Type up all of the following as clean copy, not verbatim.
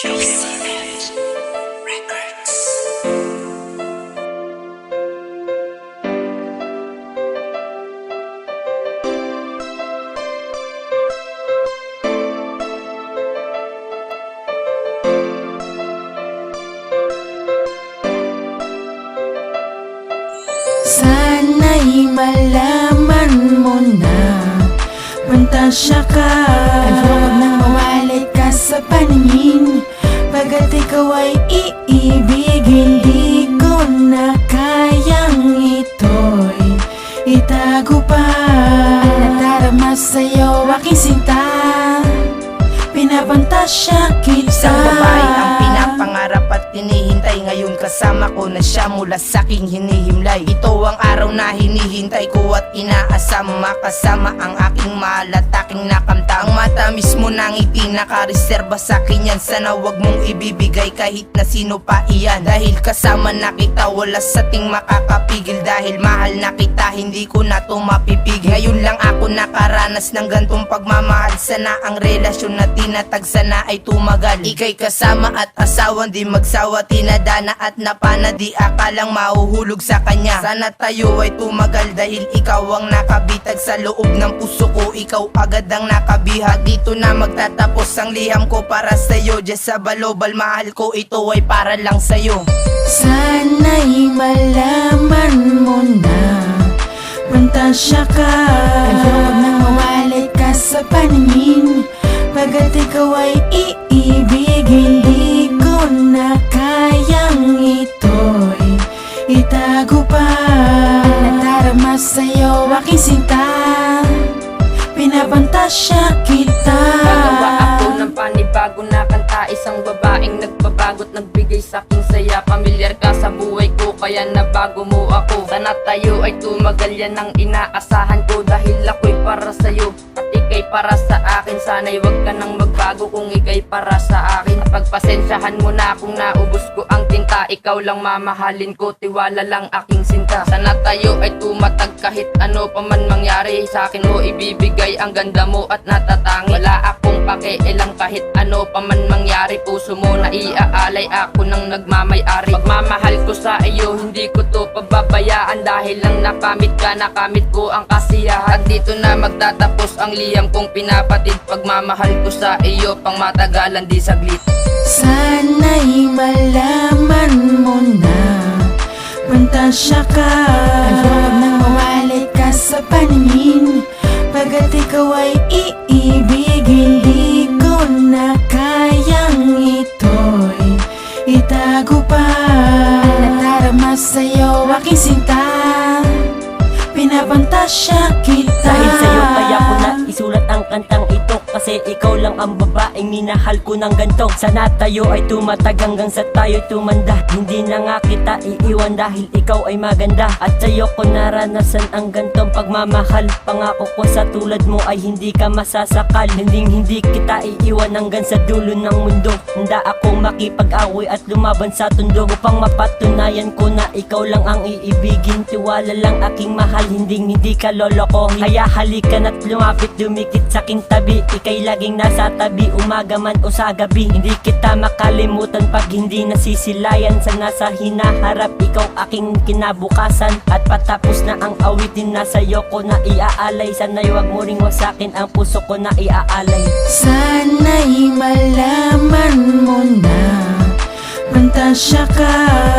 JCH Records. Sana'y malaman mo na pantasya ka. Ayoko nang mawalay ka sa paningin. Pagkat ikaw ay iibig, hindi ko na kayang ito'y itago pa. Ang nadarama sa'yo aking sinta, pinapantasya kita. Isang babae ang pinapangarap at hinihintay. Ngayon kasama ko na siya mula sa'king hinihimlay. Ito ang araw na hinihintay ko at inaasam. Makasama ang aking mahal at aking nakamta. Ang matamis mo nang ipinakareserba sa'kin yan. Sana wag mong ibibigay kahit na sino pa iyan. Dahil kasama na kita, wala sa ting makakapigil. Dahil mahal na kita, hindi ko na to mapipigil. Ngayon lang ako nakaranas ng gantong pagmamahal. Sana ang relasyon na tinatag sana ay tumagal. Ika'y kasama at asawa, di magsawa, tinadana at napana. Di akalang mahuhulog sa kanya. Sana tayo ay tumagal dahil ikaw ang nakabitag sa loob ng puso ko. Ikaw agad ang nakabihag. Dito na magtatapos ang liham ko para sa'yo. Just sa balobal, mahal ko, ito ay para lang sa'yo. Sana'y malaman mo na pantasya ka. Ayoko nang mawalay ka sa paningin. Pagkat ikaw ay iibig, hindi ko na kayang ito'y itago pa. Ang nadarama sa'yo aking sinta, pinapantasya kita. Gagawa ako ng panibago na kanta. Isang babaeng nagbabago't nagbigay sa'king saya. Pamilyar ka sa buhay ko kaya nabago mo ako. Sana tayo ay tumagal, yan ang inaasahan ko. Dahil ako'y para sa'yo at ika'y para sa akin. Sana'y wag ka nang magbago kung ika'y para sa akin. Pagpasensyahan mo na kung naubos ko ang tinta. Ikaw lang mamahalin ko, tiwala lang aking sinta. Sana tayo ay tumatag kahit ano pa man mangyari. Sa'kin mo ibibigay ang ganda mo at natatangi. Wala akong pakialam kahit ano pa man mangyari. Puso mo na iaalay, ako nang nagmamay-ari. Pagmamahal ko sa iyo, hindi ko to pababayaan. Dahil lang nakamit ka, nakamit ko ang kasiyahan. At dito na magtatapos ang liham kong pinapatid. Pagmamahal ko sa iyo, pang matagalan di saglit. Sana'y malaman mo na pantasya ka. Ayoko nang mawalay ka sa paningin. Pagkat ikaw ay iibig, hindi ko na kayang ito'y itago pa. Ang nadarama sa'yo aking sinta, pinapantasya kita. Dahil sa'yo kaya ko na isulat ang kantang ito. Kasi ikaw lang ang babaeng minahal ko ng ganto. Sana tayo ay tumatag hanggang sa tayo'y tumanda. Hindi na nga kita iiwan dahil ikaw ay maganda. At sa'yo ko naranasan ang gantong pagmamahal. Pangako ko sa tulad mo ay hindi ka masasakal. Hindi kita iiwan hanggang sa dulo ng mundo. Handa akong makipag-away at lumaban sa tundo upang mapatunayan ko na ikaw lang ang iibigin. Tiwala lang aking mahal, hindi ka lolokohin. Kaya halika na't lumapit, dumikit sa aking tabi. Ika'y laging nasa tabi, umaga man o sa gabi. Hindi kita makalimutan pag hindi nasisilayan. Sa nasa hinaharap, ikaw aking kinabukasan. At patapos na ang awitin, nasa'yo ko na iaalay. Sana'y wag mo ring wasakin ang puso ko na iaalay. Sana'y malaman mo na pantasya ka.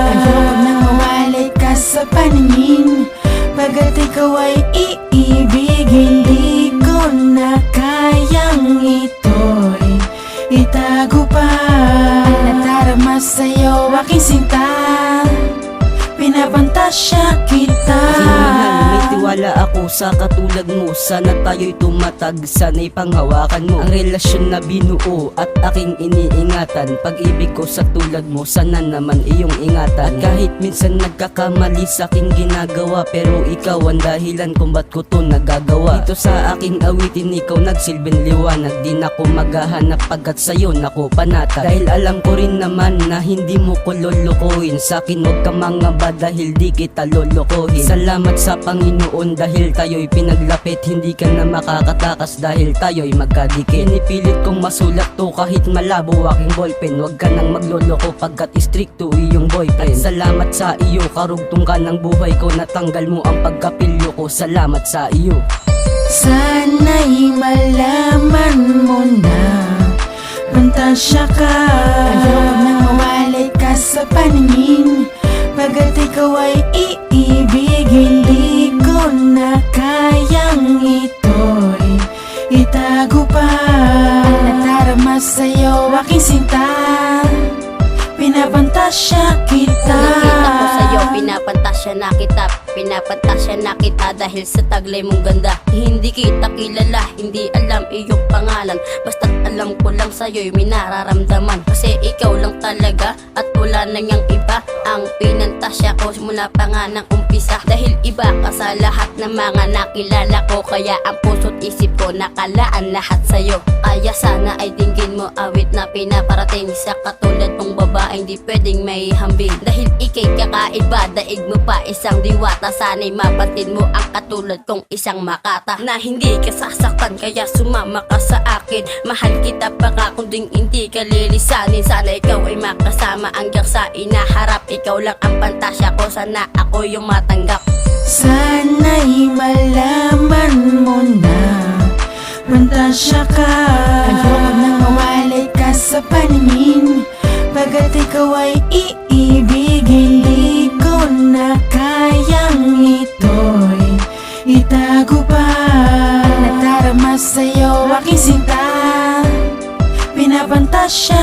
Ayoko nang mawalay ka sa paningin. Pagkat ikaw ay iibig, hindi ko na kayang ito'y itago pa. Ang nadarama sa'yo aking sinta, pinapantasya kita. May tiwala ako sa katulad mo. Sana tayo'y tumatag, sana'y panghawakan mo ang relasyon na binuo at aking iniingatan. Pag-ibig ko sa tulad mo, sana naman iyong ingatan. At kahit minsan nagkakamali sa aking ginagawa, pero ikaw ang dahilan kung ba't ko to nagagawa. Dito sa aking awitin, ikaw nagsilbing liwanag. Di na ko maghahanap pagkat sa'yo nako panatag. Dahil alam ko rin naman na hindi mo ko lolokohin. Sa'kin huwag ka mangaba dahil di kita lolokohin. Salamat sa Panginoon noon dahil tayo'y pinaglapit. Hindi ka na makakatakas dahil tayo'y magkadikit. Pinipilit kong masulat to kahit malabo aking ballpen. Huwag ka nang magloloko pagkat stricto iyong boyfriend. Salamat sa iyo, karugtong ka ng buhay ko. Natanggal mo ang pagkapilyo ko, salamat sa iyo. Sana'y malaman mo na pantasya ka. Ayoko nang mawalay ka sa paningin. Pagkat ikaw ay iibig, hindi ko na kayang ito'y itago pa. Ang nadarama sa'yo aking sinta, pinapantasya kita. Nakita ko sa'yo, pinapantasya na kita. Pinapantasya na kita dahil sa taglay mong ganda. Hindi kita kilala, hindi alam iyong pangalan. Basta't alam ko lang sa'yo'y may nararamdaman. Kasi ikaw lang talaga at wala na niyang iba. Ang pinantasya ko mula pa nga ng umpisa. Dahil iba ka sa lahat ng mga nakilala ko. Kaya ang puso't isip ko nakalaan lahat sa'yo. Kaya sana ay dinggin mo awit na pinaparating sa katulad mong babaeng di pwedeng may hambing. Dahil ikay kakaiba, daig mo pa isang diwata. Sana'y mapatid mo ang katulad kong isang makata na hindi ka sasaktan, kaya sumama ka sa akin. Mahal kita baka kunding hindi ka lilisanin. Sana ikaw ay makasama hanggang sa inaharap. Ikaw lang ang pantasya ko, sana ako yung matanggap. Sana'y malaman mo na pantasya ka. Ayoko nang mawalay ka sa paningin. Pagkat ikaw ay iibig, hindi ko na kayang ito'y itago pa. Ang nadarama sa'yo aking sinta, pinapantasya